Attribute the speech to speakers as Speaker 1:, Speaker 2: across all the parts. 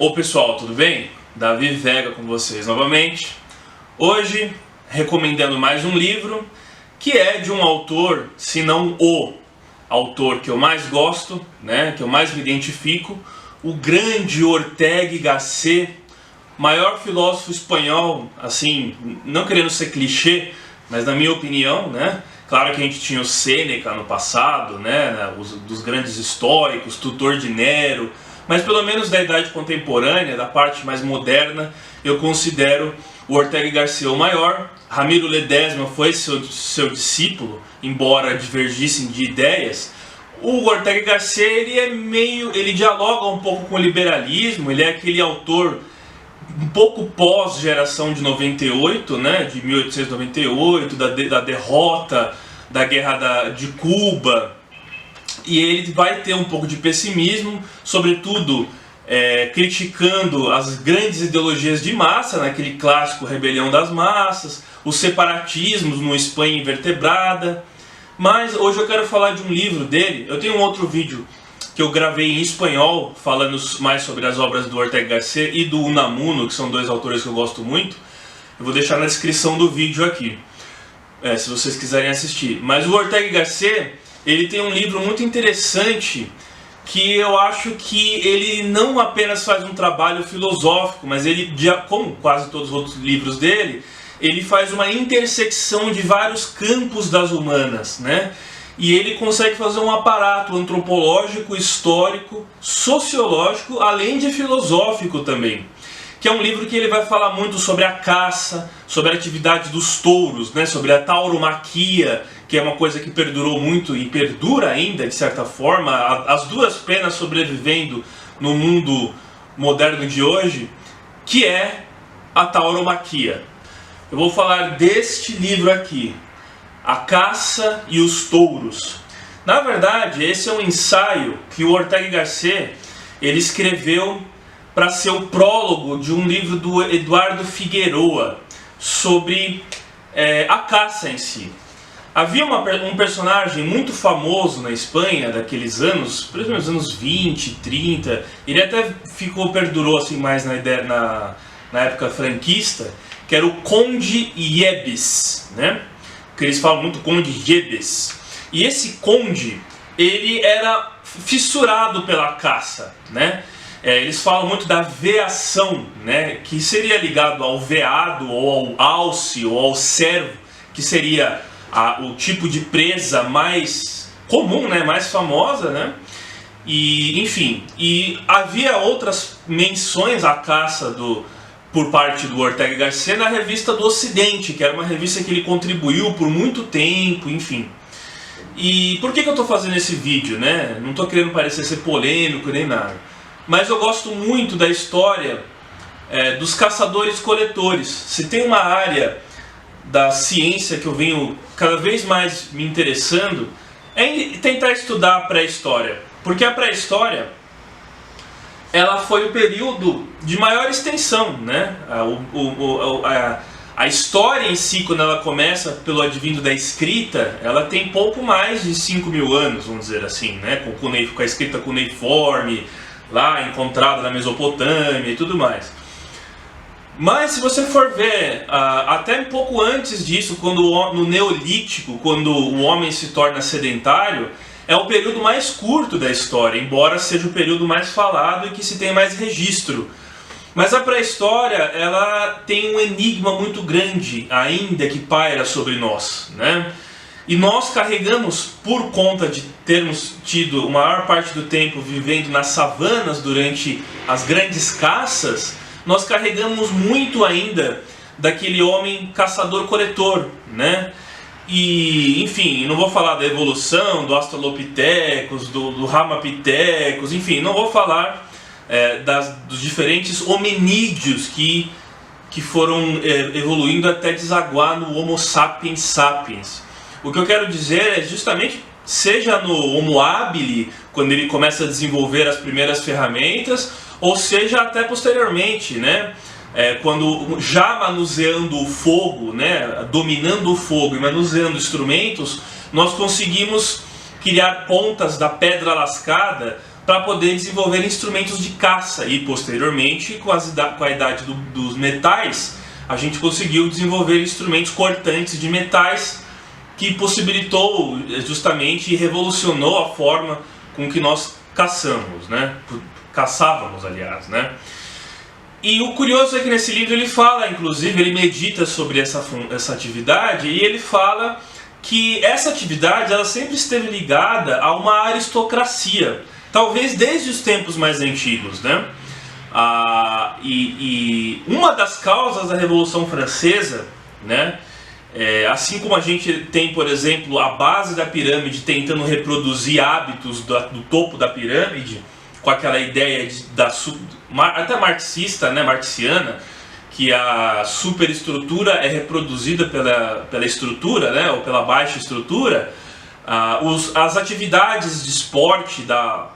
Speaker 1: Ô pessoal, tudo bem? Davi Vega com vocês novamente. Hoje, recomendando mais um livro que é de um autor, se não o autor que eu mais gosto, né, que eu mais me identifico, o grande Ortega y Gasset, maior filósofo espanhol, assim, não querendo ser clichê, mas na minha opinião, né? Claro que a gente tinha o Sêneca no passado, né, dos grandes históricos, tutor de Nero, mas pelo menos da idade contemporânea, da parte mais moderna, eu considero o Ortega y Gasset o maior. Ramiro Ledesma foi seu discípulo, embora divergissem de ideias. O Ortega y Gasset, ele dialoga um pouco com o liberalismo, ele é aquele autor um pouco pós-geração de 98, né, de 1898, da derrota da guerra de Cuba, e ele vai ter um pouco de pessimismo, sobretudo criticando as grandes ideologias de massa, naquele clássico Rebelião das Massas, os separatismos no Espanha Invertebrada. Mas hoje eu quero falar de um livro dele. Eu tenho um outro vídeo que eu gravei em espanhol, falando mais sobre as obras do Ortega y Gasset e do Unamuno, que são dois autores que eu gosto muito. Eu vou deixar na descrição do vídeo aqui, se vocês quiserem assistir. Mas o Ortega y Gasset, ele tem um livro muito interessante, que eu acho que ele não apenas faz um trabalho filosófico, mas ele, como quase todos os outros livros dele, ele faz uma intersecção de vários campos das humanas, né? E ele consegue fazer um aparato antropológico, histórico, sociológico, além de filosófico também. Que é um livro que ele vai falar muito sobre a caça, sobre a atividade dos touros, né? Sobre a tauromaquia, que é uma coisa que perdurou muito e perdura ainda, de certa forma, as duas penas sobrevivendo no mundo moderno de hoje, que é a tauromaquia. Eu vou falar deste livro aqui, A Caça e os Touros. Na verdade, esse é um ensaio que o Ortega y Gasset ele escreveu para ser o prólogo de um livro do Eduardo Figueroa sobre a caça em si. Havia um personagem muito famoso na Espanha daqueles anos, principalmente nos anos 20, 30, ele até perdurou assim mais na época franquista, que era o Conde Güemes, né? Que eles falam muito Conde Güemes. E esse conde, ele era fissurado pela caça, né? Eles falam muito da veação, né? Que seria ligado ao veado, ou ao alce, ou ao cervo, que seria o tipo de presa mais comum, né? Mais famosa, né? E, enfim, e havia outras menções à caça por parte do Ortega y Gasset na revista do Ocidente, que era uma revista que ele contribuiu por muito tempo, enfim. E por que eu estou fazendo esse vídeo, né? Não estou querendo parecer ser polêmico nem nada, mas eu gosto muito da história dos caçadores-coletores. Se tem uma área da ciência que eu venho cada vez mais me interessando, é tentar estudar a pré-história, porque a pré-história ela foi o período de maior extensão, né? A história em si, quando ela começa pelo advindo da escrita, ela tem pouco mais de 5.000 anos, vamos dizer assim, né? Com a escrita cuneiforme, lá encontrada na Mesopotâmia e tudo mais. Mas se você for ver, até um pouco antes disso, no Neolítico, quando o homem se torna sedentário, é o período mais curto da história, embora seja o período mais falado e que se tem mais registro. Mas a pré-história, ela tem um enigma muito grande ainda que paira sobre nós, né? E nós carregamos, por conta de termos tido a maior parte do tempo vivendo nas savanas durante as grandes caças, nós carregamos muito ainda daquele homem caçador-coletor, né? E, enfim, não vou falar da evolução, do Australopithecus, do Ramapithecus, enfim, não vou falar dos diferentes hominídeos que foram evoluindo até desaguar no Homo sapiens sapiens. O que eu quero dizer é justamente, seja no Homo habilis, quando ele começa a desenvolver as primeiras ferramentas, ou seja até posteriormente, né? Quando já manuseando o fogo, né, dominando o fogo e manuseando instrumentos, nós conseguimos criar pontas da pedra lascada para poder desenvolver instrumentos de caça, e posteriormente, com a idade dos metais, a gente conseguiu desenvolver instrumentos cortantes de metais, que possibilitou justamente e revolucionou a forma com que nós caçamos, né? Caçávamos, aliás, né? E o curioso é que nesse livro ele fala, inclusive, ele medita sobre essa atividade, e ele fala que essa atividade ela sempre esteve ligada a uma aristocracia, talvez desde os tempos mais antigos, né? E uma das causas da Revolução Francesa, né? Assim como a gente tem, por exemplo, a base da pirâmide tentando reproduzir hábitos do topo da pirâmide, com aquela ideia até marxista, né, marxiana, que a superestrutura é reproduzida pela estrutura, né, ou pela baixa estrutura. As atividades de esporte da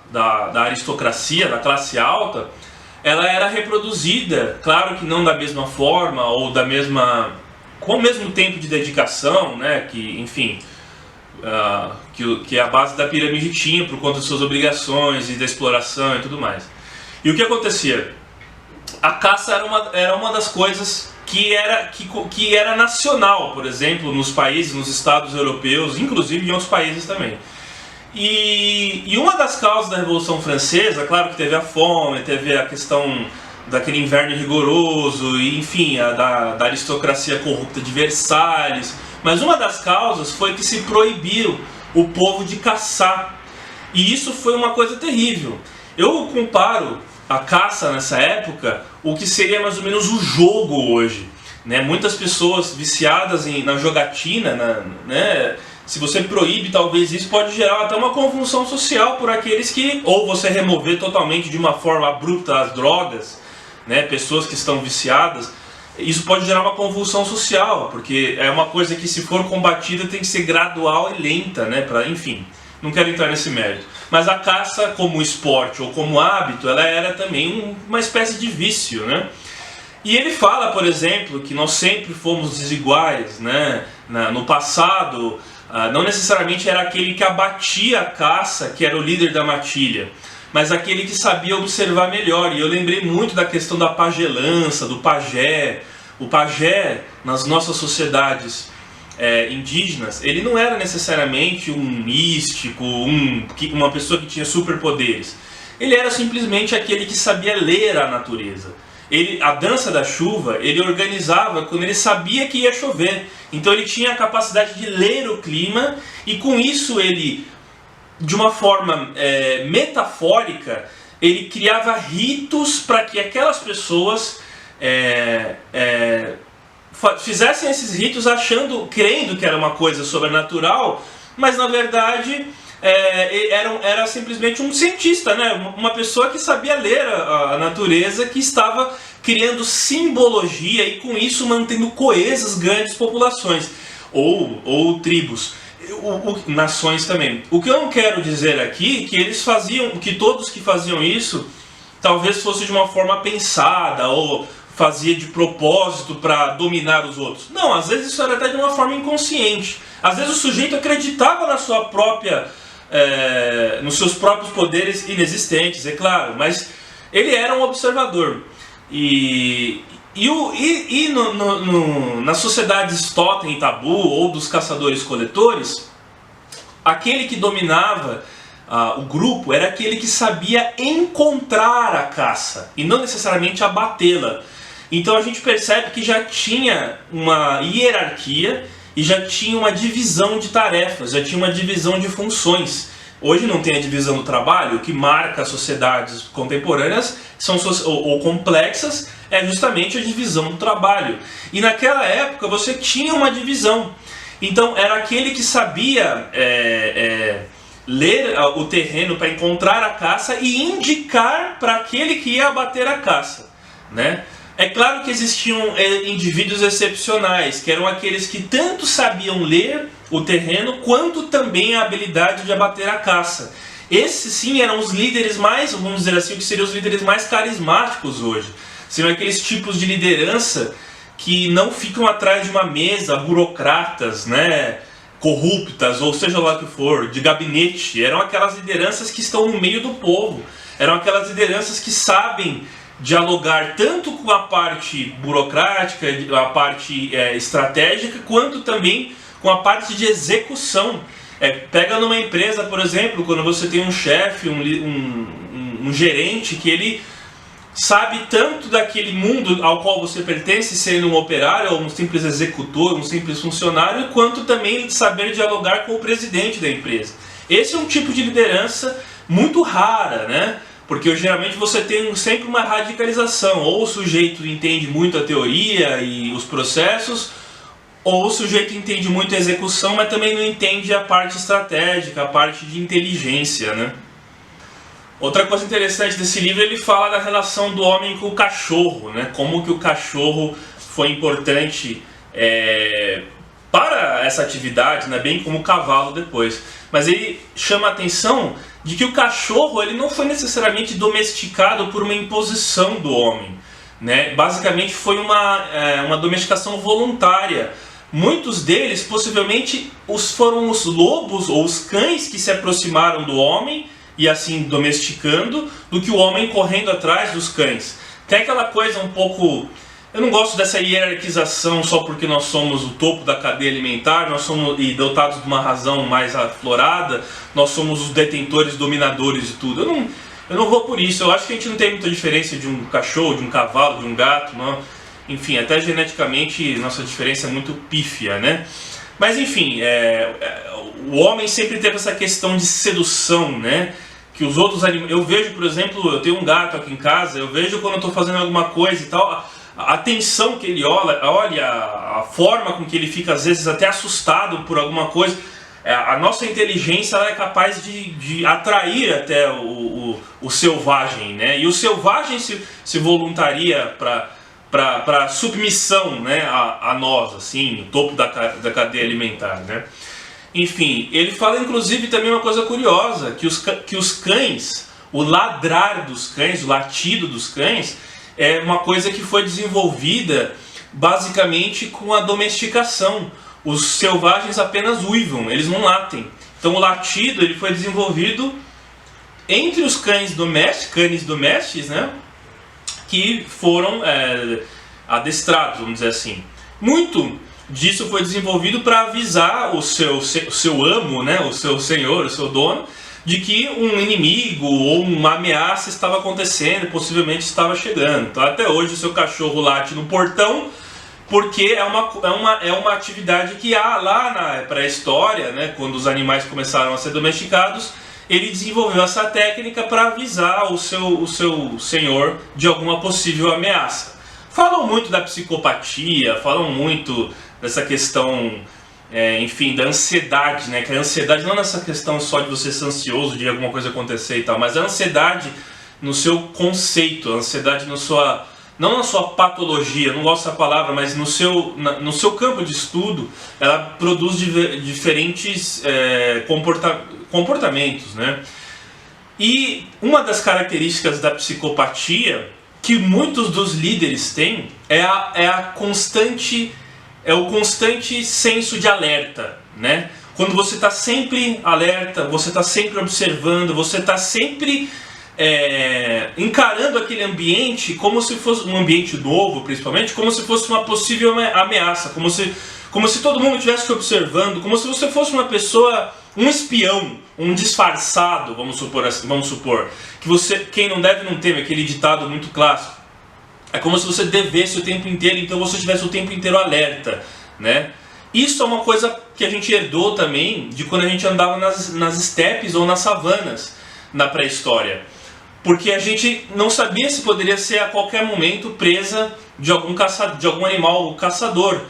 Speaker 1: aristocracia, da classe alta, ela era reproduzida, claro que não da mesma forma, ou com o mesmo tempo de dedicação, né, que, enfim, que a base da pirâmide tinha por conta de suas obrigações e da exploração e tudo mais. E o que acontecia? A caça era uma das coisas que era nacional, por exemplo, nos países, nos estados europeus, inclusive em outros países também. E uma das causas da Revolução Francesa, claro que teve a fome, teve a questão daquele inverno rigoroso, e enfim, da aristocracia corrupta de Versalhes, mas uma das causas foi que se proibiu o povo de caçar, e isso foi uma coisa terrível. Eu comparo a caça nessa época o que seria mais ou menos o jogo hoje, né? Muitas pessoas viciadas na jogatina, né? Se você proíbe, talvez isso pode gerar até uma convulsão social por aqueles que, ou você remover totalmente de uma forma abrupta as drogas, né? Pessoas que estão viciadas, isso pode gerar uma convulsão social, porque é uma coisa que, se for combatida, tem que ser gradual e lenta, né? Enfim, não quero entrar nesse mérito. Mas a caça, como esporte ou como hábito, ela era também uma espécie de vício, né? E ele fala, por exemplo, que nós sempre fomos desiguais, né? No passado, não necessariamente era aquele que abatia a caça que era o líder da matilha, mas aquele que sabia observar melhor. E eu lembrei muito da questão da pagelança, do pajé. O pajé, nas nossas sociedades indígenas, ele não era necessariamente um místico, uma pessoa que tinha superpoderes. Ele era simplesmente aquele que sabia ler a natureza. A dança da chuva, ele organizava quando ele sabia que ia chover. Então ele tinha a capacidade de ler o clima, e com isso ele, de uma forma metafórica, ele criava ritos para que aquelas pessoas fizessem esses ritos crendo que era uma coisa sobrenatural, mas na verdade era simplesmente um cientista, né? Uma pessoa que sabia ler a natureza, que estava criando simbologia e com isso mantendo coesas grandes populações ou tribos. Nações também. O que eu não quero dizer aqui é que todos que faziam isso talvez fosse de uma forma pensada ou fazia de propósito para dominar os outros. Não, às vezes isso era até de uma forma inconsciente. Às vezes o sujeito acreditava nos seus próprios poderes inexistentes, é claro, mas ele era um observador. Nas sociedades totem e tabu, ou dos caçadores-coletores, aquele que dominava o grupo era aquele que sabia encontrar a caça, e não necessariamente abatê-la. Então a gente percebe que já tinha uma hierarquia, e já tinha uma divisão de tarefas, já tinha uma divisão de funções. Hoje não tem a divisão do trabalho. O que marca as sociedades contemporâneas ou complexas é justamente a divisão do trabalho. E naquela época você tinha uma divisão. Então era aquele que sabia ler o terreno para encontrar a caça e indicar para aquele que ia abater a caça, né? É claro que existiam indivíduos excepcionais, que eram aqueles que tanto sabiam ler o terreno, quanto também a habilidade de abater a caça. Esses sim eram os líderes mais, vamos dizer assim, que seriam os líderes mais carismáticos hoje. Seriam aqueles tipos de liderança que não ficam atrás de uma mesa, burocratas, né? corruptas, ou seja lá o que for, de gabinete. Eram aquelas lideranças que estão no meio do povo. Eram aquelas lideranças que sabem dialogar tanto com a parte burocrática, a parte estratégica, quanto também com a parte de execução. Pega numa empresa, por exemplo, quando você tem um chefe, um gerente, que ele sabe tanto daquele mundo ao qual você pertence, sendo um operário, ou um simples executor, um simples funcionário, quanto também de saber dialogar com o presidente da empresa. Esse é um tipo de liderança muito rara, né? Porque geralmente você tem sempre uma radicalização, ou o sujeito entende muito a teoria e os processos, ou o sujeito entende muito a execução, mas também não entende a parte estratégica, a parte de inteligência, né? Outra coisa interessante desse livro, ele fala da relação do homem com o cachorro, né? Como que o cachorro foi importante para essa atividade, né? Bem como o cavalo depois. Mas ele chama a atenção de que o cachorro ele não foi necessariamente domesticado por uma imposição do homem, né? Basicamente foi uma domesticação voluntária. Muitos deles, possivelmente, foram os lobos ou os cães que se aproximaram do homem e assim domesticando, do que o homem correndo atrás dos cães. Tem aquela coisa um pouco... Eu não gosto dessa hierarquização só porque nós somos o topo da cadeia alimentar, nós somos, e dotados de uma razão mais aflorada, nós somos os detentores, dominadores de tudo. Eu não vou por isso. Eu acho que a gente não tem muita diferença de um cachorro, de um cavalo, de um gato, não. Enfim, até geneticamente nossa diferença é muito pífia, né? Mas enfim, o homem sempre teve essa questão de sedução, né? Que os outros animais... Eu vejo, por exemplo, eu tenho um gato aqui em casa, eu vejo quando eu estou fazendo alguma coisa e tal, a atenção que ele olha, a forma com que ele fica às vezes até assustado por alguma coisa. A nossa inteligência ela é capaz de atrair até o selvagem, né? E o selvagem se voluntaria para submissão, né, a nós, assim, no topo da cadeia alimentar, né? Enfim, ele fala inclusive também uma coisa curiosa, que os cães, o ladrar dos cães, o latido dos cães, é uma coisa que foi desenvolvida basicamente com a domesticação. Os selvagens apenas uivam, eles não latem. Então o latido ele foi desenvolvido entre os canes domésticos, né, que foram adestrados, vamos dizer assim. Muito disso foi desenvolvido para avisar o seu amo, né, o seu senhor, o seu dono, de que um inimigo ou uma ameaça estava acontecendo, possivelmente estava chegando. Então até hoje o seu cachorro late no portão, porque é uma atividade que há lá na pré-história, né, quando os animais começaram a ser domesticados, ele desenvolveu essa técnica para avisar o seu senhor de alguma possível ameaça. Falam muito da psicopatia, falam muito dessa questão, enfim, da ansiedade, né? Que a ansiedade não é essa questão só de você ser ansioso, de alguma coisa acontecer e tal, mas a ansiedade no seu conceito, a ansiedade não na sua patologia, não gosto dessa palavra, mas no seu campo de estudo, ela produz diferentes comportamentos, né? E uma das características da psicopatia que muitos dos líderes têm é o constante senso de alerta, né? Quando você está sempre alerta, você está sempre observando, você está sempre encarando aquele ambiente como se fosse um ambiente novo, principalmente, como se fosse uma possível ameaça, como se todo mundo estivesse te observando, como se você fosse uma pessoa, um espião, um disfarçado, vamos supor, que quem não deve não teme, aquele ditado muito clássico. É como se você devesse o tempo inteiro, então você estivesse o tempo inteiro alerta, né? Isso é uma coisa que a gente herdou também de quando a gente andava nas estepes ou nas savanas na pré-história. Porque a gente não sabia se poderia ser a qualquer momento presa de algum animal caçador.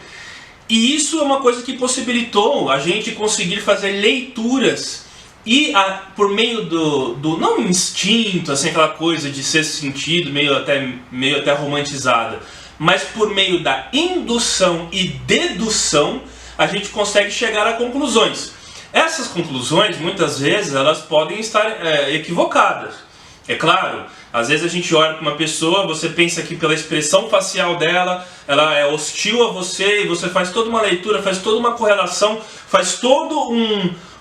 Speaker 1: E isso é uma coisa que possibilitou a gente conseguir fazer leituras e por meio do não instinto, assim, aquela coisa de ser sentido, meio até romantizada, mas por meio da indução e dedução, a gente consegue chegar a conclusões. Essas conclusões, muitas vezes, elas podem estar equivocadas. É claro, Às vezes a gente olha para uma pessoa, você pensa que pela expressão facial dela, ela é hostil a você, e você faz toda uma leitura, faz toda uma correlação, faz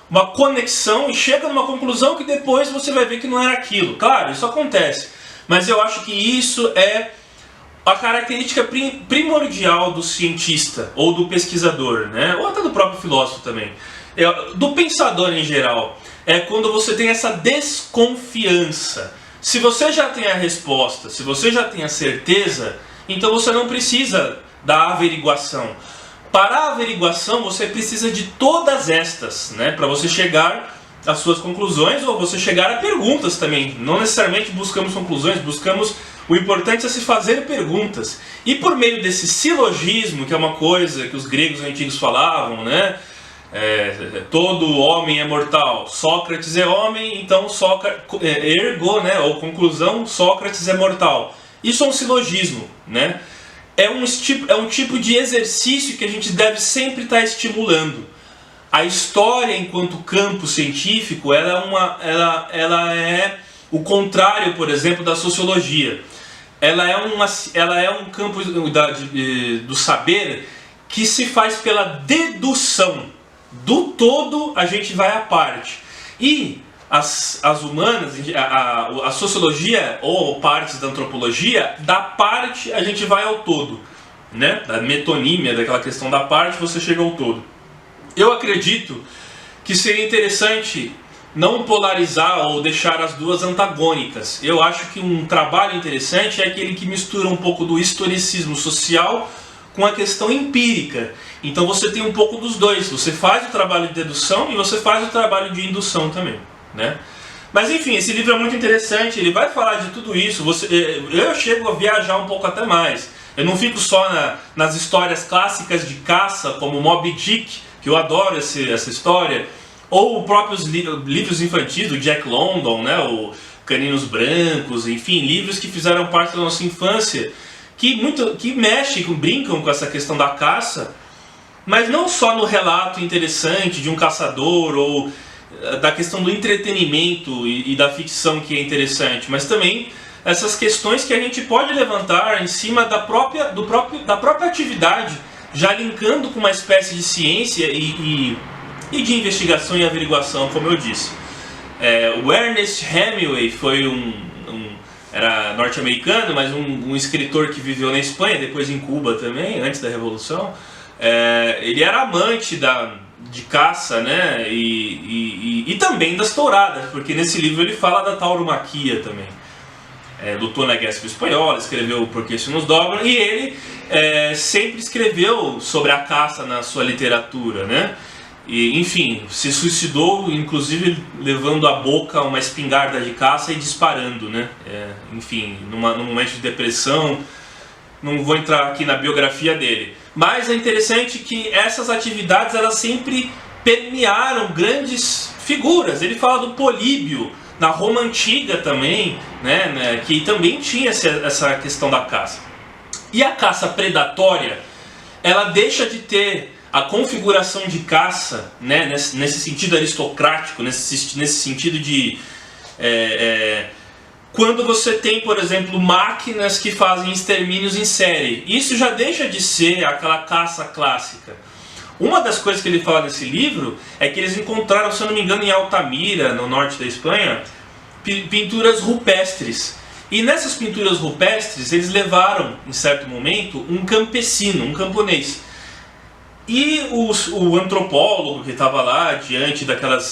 Speaker 1: uma conexão e chega numa conclusão que depois você vai ver que não era aquilo. Claro, isso acontece, mas eu acho que isso é a característica primordial do cientista ou do pesquisador, né? Ou até do próprio filósofo também, do pensador em geral, é quando você tem essa desconfiança. Se você já tem a resposta, se você já tem a certeza, então você não precisa da averiguação. Para a averiguação você precisa de todas estas, né? Para você chegar às suas conclusões ou você chegar a perguntas também. Não necessariamente buscamos conclusões, o importante é se fazer perguntas. E por meio desse silogismo, que é uma coisa que os gregos antigos falavam, né? Todo homem é mortal, Sócrates é homem, então ergo, né? Ou conclusão, Sócrates é mortal. Isso é um silogismo, né? É um tipo de exercício que a gente deve sempre estar estimulando. A história, enquanto campo científico, ela é o contrário, por exemplo, da sociologia. Ela é um campo do saber que se faz pela dedução. Do todo a gente vai à parte. E as humanas, a sociologia ou partes da antropologia, da parte a gente vai ao todo, né? Da metonímia, daquela questão da parte, você chega ao todo. Eu acredito que seria interessante não polarizar ou deixar as duas antagônicas. Eu acho que um trabalho interessante é aquele que mistura um pouco do historicismo social com a questão empírica. Então você tem um pouco dos dois. Você faz o trabalho de dedução e você faz o trabalho de indução também, né? Mas enfim, esse livro é muito interessante. Ele vai falar de tudo isso. Eu chego a viajar um pouco até mais. Eu não fico só nas histórias clássicas de caça, como Moby Dick, que eu adoro essa história, ou os próprios livros infantis do Jack London, né? O Caninos Brancos, enfim, livros que fizeram parte da nossa infância, que brincam com essa questão da caça, mas não só no relato interessante de um caçador ou da questão do entretenimento e da ficção que é interessante, mas também essas questões que a gente pode levantar em cima da própria atividade, já linkando com uma espécie de ciência e de investigação e averiguação, como eu disse. O Ernest Hemingway foi era norte-americano, mas um escritor que viveu na Espanha, depois em Cuba também, antes da Revolução. Ele era amante de caça, né? E também das touradas, porque nesse livro ele fala da tauromaquia também. Lutou na Guerra Civil Espanhola, escreveu Por que Isso Nos Dobra, e ele sempre escreveu sobre a caça na sua literatura, né? E, enfim, se suicidou, inclusive levando à boca uma espingarda de caça e disparando, né? Enfim, num momento de depressão. Não vou entrar aqui na biografia dele, mas é interessante que essas atividades elas sempre permearam grandes figuras. Ele fala do Políbio na Roma Antiga também, né, que também tinha essa questão da caça. E a caça predatória, ela deixa de ter a configuração de caça, né, nesse sentido aristocrático, nesse sentido de quando você tem, por exemplo, máquinas que fazem extermínios em série. Isso já deixa de ser aquela caça clássica. Uma das coisas que ele fala nesse livro é que eles encontraram, se eu não me engano, em Altamira, no norte da Espanha, pinturas rupestres. E nessas pinturas rupestres eles levaram, em certo momento, um campesino, um camponês. E o antropólogo que estava lá,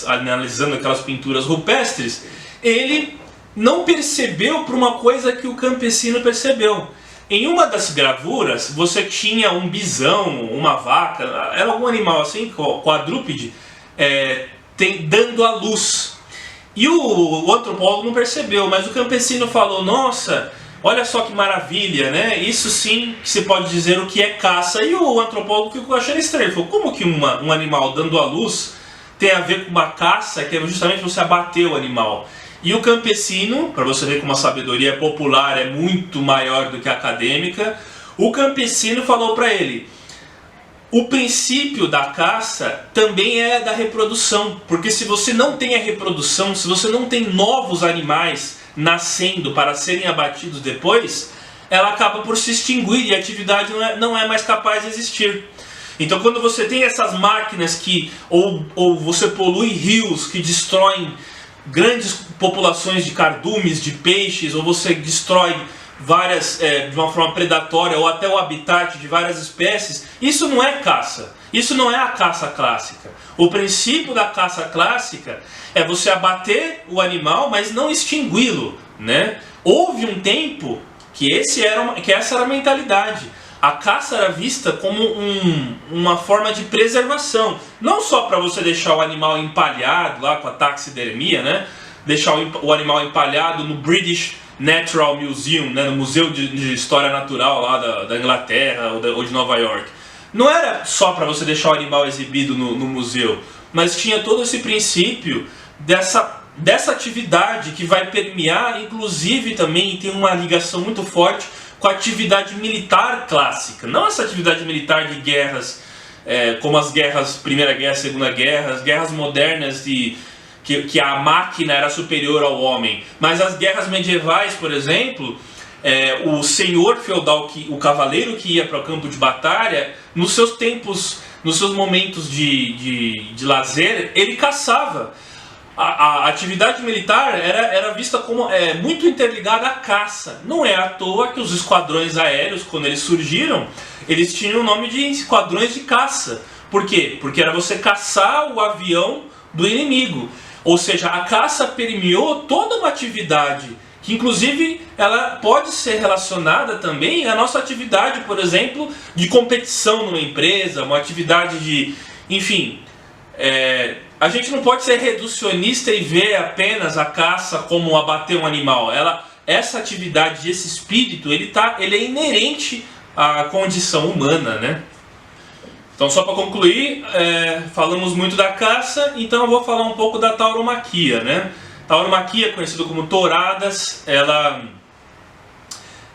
Speaker 1: analisando aquelas pinturas rupestres, ele não percebeu por uma coisa que o campesino percebeu. Em uma das gravuras, você tinha um bisão, uma vaca, era algum animal assim, quadrúpede, dando a luz. E o antropólogo não percebeu, mas o campesino falou: nossa, olha só que maravilha, né? Isso sim que se pode dizer o que é caça. E o antropólogo ficou achando estranho. Ele falou: como que um animal dando a luz tem a ver com uma caça, que é justamente você abater o animal? E o campesino, para você ver como a sabedoria popular é muito maior do que a acadêmica, o campesino falou para ele: o princípio da caça também é da reprodução, porque se você não tem a reprodução, se você não tem novos animais nascendo para serem abatidos depois, ela acaba por se extinguir e a atividade não é mais capaz de existir. Então quando você tem essas máquinas que, ou você polui rios que destroem grandes populações de cardumes, de peixes, ou você destrói várias, de uma forma predatória, ou até o habitat de várias espécies, isso não é caça. Isso não é a caça clássica. O princípio da caça clássica é você abater o animal, mas não extingui-lo, né? Houve um tempo que essa era a mentalidade. A caça era vista como uma forma de preservação. Não só para você deixar o animal empalhado lá com a taxidermia, né? Deixar o animal empalhado no British Natural Museum, né? No Museu de História Natural lá da Inglaterra ou de Nova York. Não era só para você deixar o animal exibido no museu, mas tinha todo esse princípio dessa atividade que vai permear, inclusive também tem uma ligação muito forte com a atividade militar clássica. Não essa atividade militar de guerras, como as guerras, Primeira Guerra, Segunda Guerra, as guerras modernas que a máquina era superior ao homem. Mas as guerras medievais, por exemplo, o senhor feudal, o cavaleiro que ia para o campo de batalha, nos seus tempos, nos seus momentos de lazer, ele caçava. A atividade militar era vista como muito interligada à caça. Não é à toa que os esquadrões aéreos, quando eles surgiram, eles tinham o nome de esquadrões de caça. Por quê? Porque era você caçar o avião do inimigo. Ou seja, a caça permeou toda uma atividade que inclusive ela pode ser relacionada também à nossa atividade, por exemplo, de competição numa empresa, uma atividade de... Enfim, a gente não pode ser reducionista e ver apenas a caça como abater um animal. Essa atividade, esse espírito, ele é inerente à condição humana, né? Então, só para concluir, falamos muito da caça, então eu vou falar um pouco da tauromaquia, né? Tauromaquia, conhecida como touradas, ela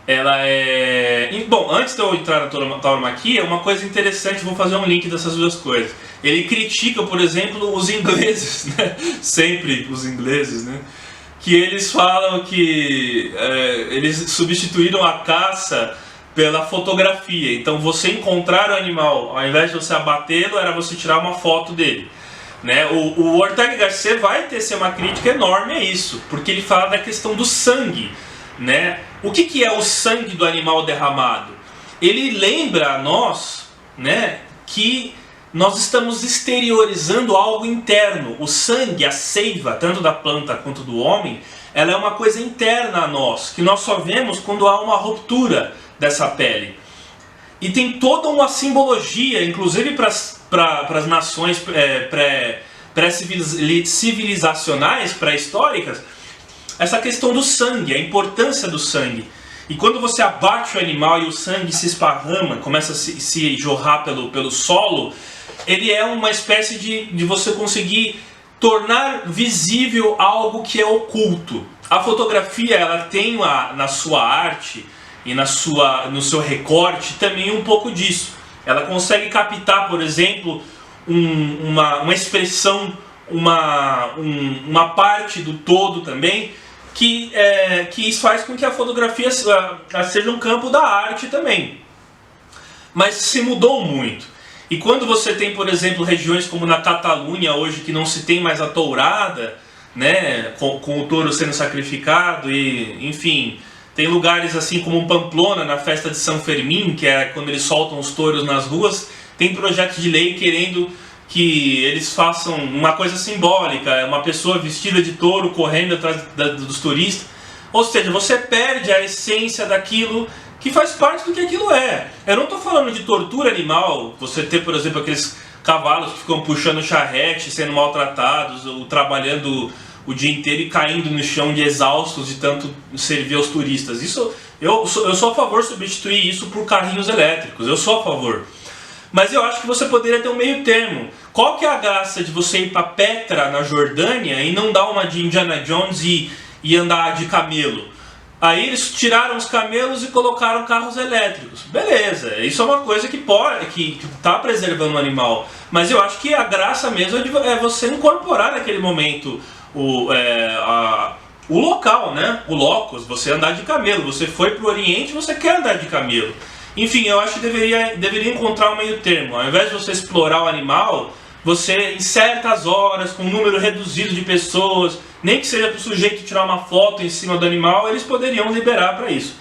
Speaker 1: é... Bom, antes de eu entrar na tauromaquia, uma coisa interessante, vou fazer um link dessas duas coisas. Ele critica, por exemplo, os ingleses, né? Sempre os ingleses, né? Que eles falam que eles substituíram a caça pela fotografia. Então, você encontrar o animal, ao invés de você abatê-lo, era você tirar uma foto dele. Né? O Ortega y Gasset vai tecer uma crítica enorme a isso, porque ele fala da questão do sangue, né? O que é o sangue do animal derramado? Ele lembra a nós, né, que nós estamos exteriorizando algo interno. O sangue, a seiva, tanto da planta quanto do homem, ela é uma coisa interna a nós, que nós só vemos quando há uma ruptura dessa pele. E tem toda uma simbologia, inclusive para as nações pré-civilizacionais, pré-históricas, essa questão do sangue, a importância do sangue. E quando você abate o animal e o sangue se esparrama, começa a se jorrar pelo solo, ele é uma espécie de você conseguir tornar visível algo que é oculto. A fotografia, ela tem na sua arte e no seu recorte também um pouco disso. Ela consegue captar, por exemplo, uma expressão, uma parte do todo também, que isso faz com que a fotografia seja um campo da arte também. Mas se mudou muito. E quando você tem, por exemplo, regiões como na Catalunha hoje, que não se tem mais a tourada, né, com o touro sendo sacrificado, e enfim, tem lugares assim como Pamplona, na festa de São Fermín, que é quando eles soltam os touros nas ruas, tem projeto de lei querendo que eles façam uma coisa simbólica, uma pessoa vestida de touro correndo atrás dos turistas. Ou seja, você perde a essência daquilo que faz parte do que aquilo é. Eu não estou falando de tortura animal, você ter, por exemplo, aqueles cavalos que ficam puxando charrete, sendo maltratados, ou trabalhando o dia inteiro e caindo no chão de exaustos de tanto servir aos turistas. Isso, eu sou a favor de substituir isso por carrinhos elétricos, eu sou a favor. Mas eu acho que você poderia ter um meio termo. Qual que é a graça de você ir para Petra, na Jordânia, e não dar uma de Indiana Jones e andar de camelo? Aí eles tiraram os camelos e colocaram carros elétricos. Beleza, isso é uma coisa que está preservando o animal. Mas eu acho que a graça mesmo é você incorporar naquele momento o local, né? O locus, você andar de camelo. Você foi para o Oriente, você quer andar de camelo. Enfim, eu acho que deveria encontrar um meio termo. Ao invés de você explorar o animal, você, em certas horas, com um número reduzido de pessoas, nem que seja para o sujeito tirar uma foto em cima do animal, eles poderiam liberar para isso.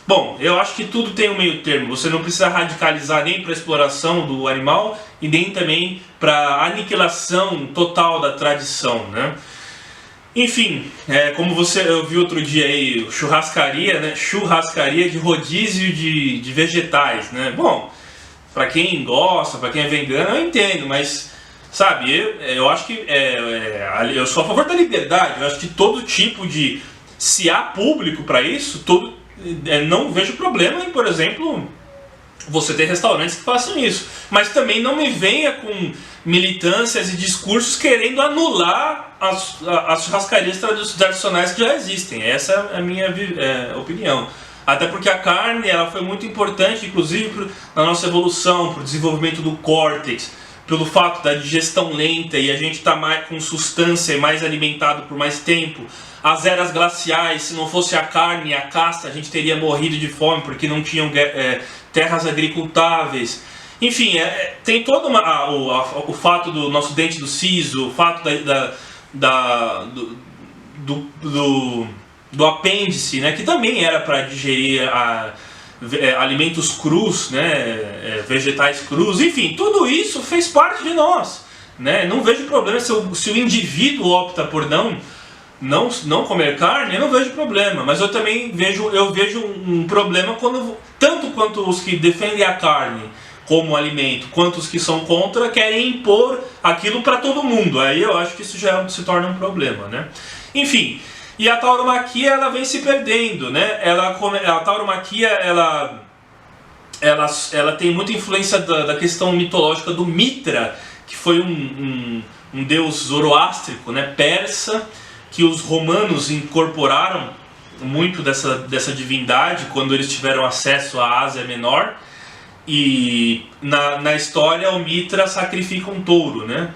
Speaker 1: Bom, eu acho que tudo tem um meio termo. Você não precisa radicalizar nem para a exploração do animal e nem também para a aniquilação total da tradição, né? Enfim, como eu vi outro dia aí, churrascaria, né? Churrascaria de rodízio de vegetais, né? Bom, para quem gosta, para quem é vegano, eu entendo, mas sabe, eu acho que eu sou a favor da liberdade. Eu acho que todo tipo de, se há público para isso, não vejo problema em, por exemplo, você ter restaurantes que façam isso. Mas também não me venha com militâncias e discursos querendo anular as churrascarias tradicionais que já existem. Essa é a minha opinião. Até porque a carne ela foi muito importante, inclusive na nossa evolução, para o desenvolvimento do córtex, pelo fato da digestão lenta e a gente estar mais com substância e mais alimentado por mais tempo. As eras glaciais, se não fosse a carne e a caça, a gente teria morrido de fome porque não tinham terras agricultáveis. Enfim, tem todo o fato do nosso dente do siso, o fato do apêndice, né, que também era para digerir alimentos crus, né, vegetais crus, enfim, tudo isso fez parte de nós, né? Não vejo problema se o indivíduo opta por não comer carne, eu não vejo problema, mas eu também vejo um problema tanto quanto os que defendem a carne como alimento, quanto os que são contra querem impor aquilo para todo mundo. Aí eu acho que isso já se torna um problema, né? Enfim, e a tauromaquia ela vem se perdendo, né? A tauromaquia ela tem muita influência da questão mitológica do Mitra, que foi um deus zoroástrico, né, persa, que os romanos incorporaram muito dessa divindade quando eles tiveram acesso à Ásia Menor. E na história o Mitra sacrifica um touro, né?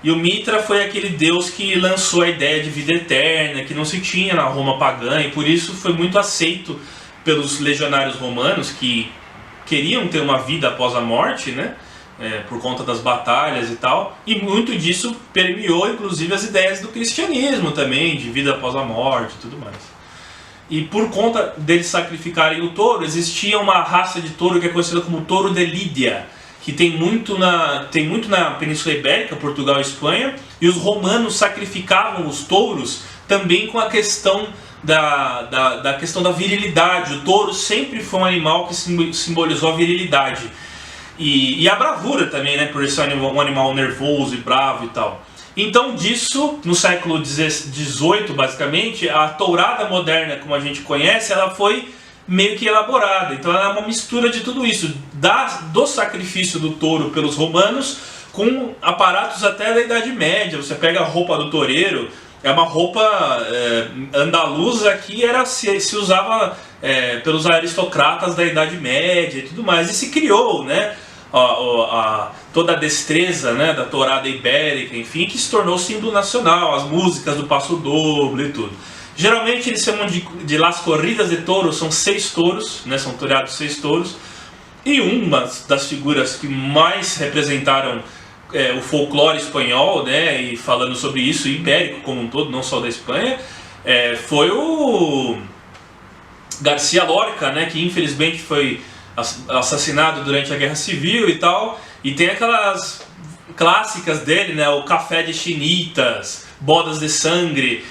Speaker 1: E o Mitra foi aquele deus que lançou a ideia de vida eterna, que não se tinha na Roma pagã, e por isso foi muito aceito pelos legionários romanos que queriam ter uma vida após a morte, né? Por conta das batalhas e tal, e muito disso permeou inclusive as ideias do cristianismo também, de vida após a morte e tudo mais. E por conta deles sacrificarem o touro, existia uma raça de touro que é conhecida como touro de Lídia, que tem muito na Península Ibérica, Portugal e Espanha, e os romanos sacrificavam os touros também com a questão da questão da virilidade. O touro sempre foi um animal que simbolizou a virilidade. E a bravura também, né, por ser um animal nervoso e bravo e tal. Então disso, no século XVIII, basicamente, a tourada moderna, como a gente conhece, ela foi meio que elaborada. Então ela é uma mistura de tudo isso, do sacrifício do touro pelos romanos, com aparatos até da Idade Média. Você pega a roupa do toureiro, é uma roupa andaluza que se usava pelos aristocratas da Idade Média e tudo mais. E se criou, né, toda a destreza, né, da tourada ibérica, enfim, que se tornou símbolo nacional, as músicas do Passo Doble e tudo. Geralmente eles chamam de Las Corridas de Touros, são 6 touros, né, são toreados 6 touros, e uma das figuras que mais representaram o folclore espanhol, né, e falando sobre isso, ibérico como um todo, não só da Espanha, foi o García Lorca, né, que infelizmente foi assassinado durante a Guerra Civil e tal, e tem aquelas clássicas dele, né, o Café de Chinitas, Bodas de Sangre,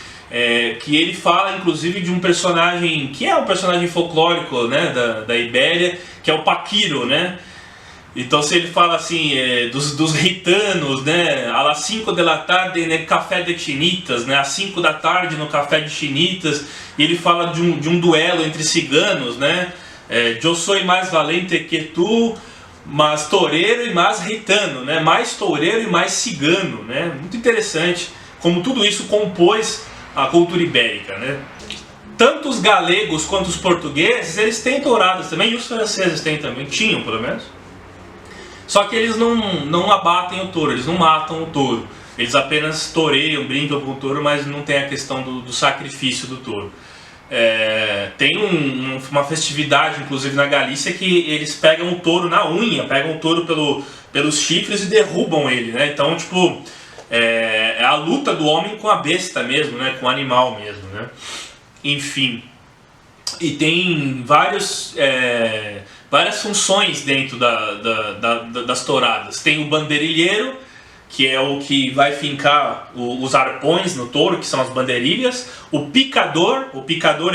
Speaker 1: que ele fala inclusive de um personagem que é um personagem folclórico, né, da Ibéria, que é o Paquiro, né. Então se ele fala assim, dos gitanos, né, às 5 da tarde no Café de Chinitas, né, às 5 da tarde no Café de Chinitas, e ele fala de um duelo entre ciganos, né, eu sou mais valente que tu, mas toureiro e mais gitano, né, mais toureiro e mais cigano, né, muito interessante como tudo isso compôs a cultura ibérica, né. Tanto os galegos quanto os portugueses, eles têm touradas também, e os franceses têm também, tinham pelo menos. Só que eles não abatem o touro, eles não matam o touro. eles apenas toureiam, brincam com o touro, mas não tem a questão do sacrifício do touro. Tem uma festividade, inclusive na Galícia, que eles pegam o touro na unha, pegam o touro pelos chifres e derrubam ele, né? Então, tipo, é a luta do homem com a besta mesmo, né? Com o animal mesmo, né? Enfim, e tem várias funções dentro das touradas. Tem o bandeirilheiro, que é o que vai fincar os arpões no touro, que são as bandeirilhas. O picador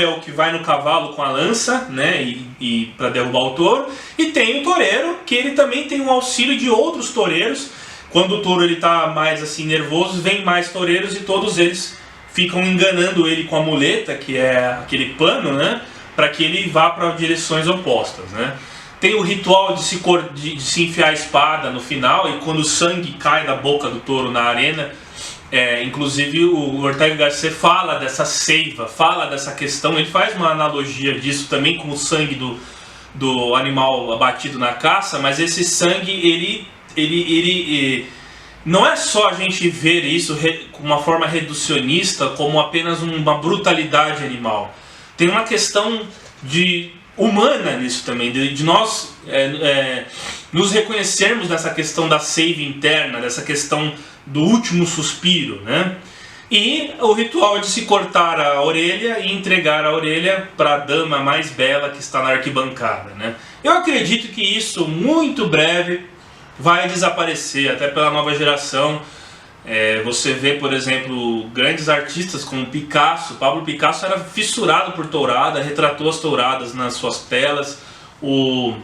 Speaker 1: é o que vai no cavalo com a lança, né, e para derrubar o touro. E tem o toureiro, que ele também tem um auxílio de outros toureiros. Quando o touro está mais assim nervoso, vem mais toureiros e todos eles ficam enganando ele com a muleta, que é aquele pano, né, para que ele vá para direções opostas, né. Tem o ritual de se enfiar a espada no final, e quando o sangue cai da boca do touro na arena, inclusive o Ortega y Gasset fala dessa seiva, fala dessa questão, ele faz uma analogia disso também com o sangue do animal abatido na caça, mas esse sangue, ele não é só a gente ver isso com uma forma reducionista, como apenas uma brutalidade animal. Tem uma questão humana nisso também, de nós nos reconhecermos nessa questão da seiva interna, dessa questão do último suspiro, né? E o ritual de se cortar a orelha e entregar a orelha para a dama mais bela que está na arquibancada, né? Eu acredito que isso, muito breve, vai desaparecer, até pela nova geração. Você vê, por exemplo, grandes artistas como Picasso. Pablo Picasso era fissurado por tourada, retratou as touradas nas suas telas. O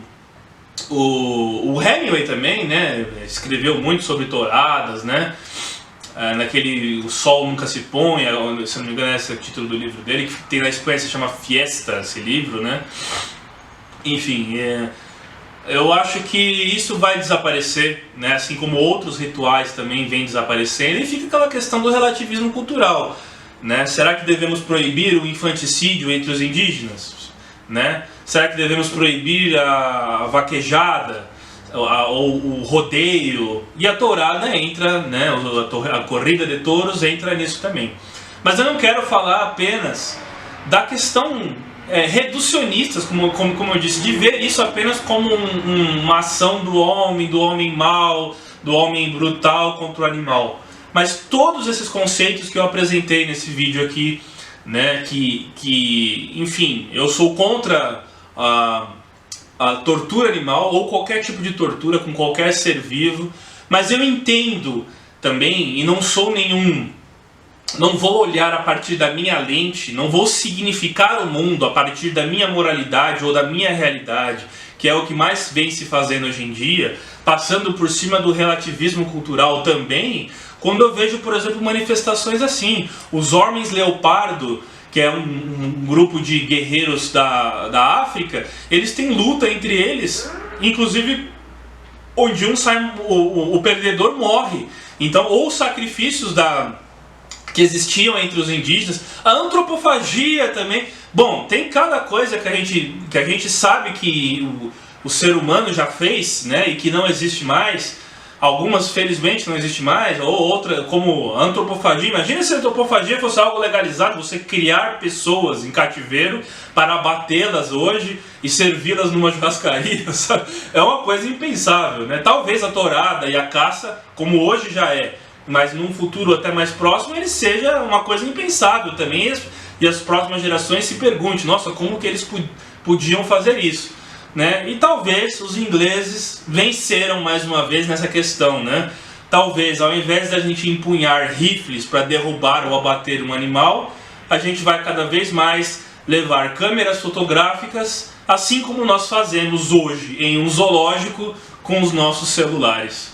Speaker 1: Hemingway também, né, escreveu muito sobre touradas, né? Naquele O Sol Nunca Se Põe, se não me engano esse é o título do livro dele, que tem na Espanha, se chama Fiesta, esse livro, né? Enfim, eu acho que isso vai desaparecer, né? Assim como outros rituais também vêm desaparecendo, e fica aquela questão do relativismo cultural, né? Será que devemos proibir o infanticídio entre os indígenas, né? Será que devemos proibir a vaquejada, ou o rodeio? E a tourada entra, né? A corrida de touros entra nisso também. Mas eu não quero falar apenas da questão reducionistas, como eu disse, de ver isso apenas como uma ação do homem mau, do homem brutal contra o animal. Mas todos esses conceitos que eu apresentei nesse vídeo aqui, né, enfim, eu sou contra a tortura animal, ou qualquer tipo de tortura com qualquer ser vivo, mas eu entendo também, e não vou olhar a partir da minha lente, não vou significar o mundo a partir da minha moralidade ou da minha realidade, que é o que mais vem se fazendo hoje em dia, passando por cima do relativismo cultural também, quando eu vejo, por exemplo, manifestações assim. Os homens leopardo, que é um grupo de guerreiros da África, eles têm luta entre eles, inclusive onde um sai, o perdedor morre. Então, ou sacrifícios que existiam entre os indígenas, a antropofagia também. Bom, tem cada coisa que a gente sabe que o ser humano já fez, né, e que não existe mais. Algumas, felizmente, não existe mais, ou outra, como a antropofagia. Imagina se a antropofagia fosse algo legalizado, você criar pessoas em cativeiro para abatê-las hoje e servi-las numa churrascaria, sabe? É uma coisa impensável, né? Talvez a tourada e a caça, como hoje já é, mas num futuro até mais próximo, ele seja uma coisa impensável também, e as próximas gerações se perguntem, nossa, como que eles podiam fazer isso, né? E talvez os ingleses venceram mais uma vez nessa questão, né? Talvez, ao invés da gente empunhar rifles para derrubar ou abater um animal, a gente vai cada vez mais levar câmeras fotográficas, assim como nós fazemos hoje em um zoológico com os nossos celulares.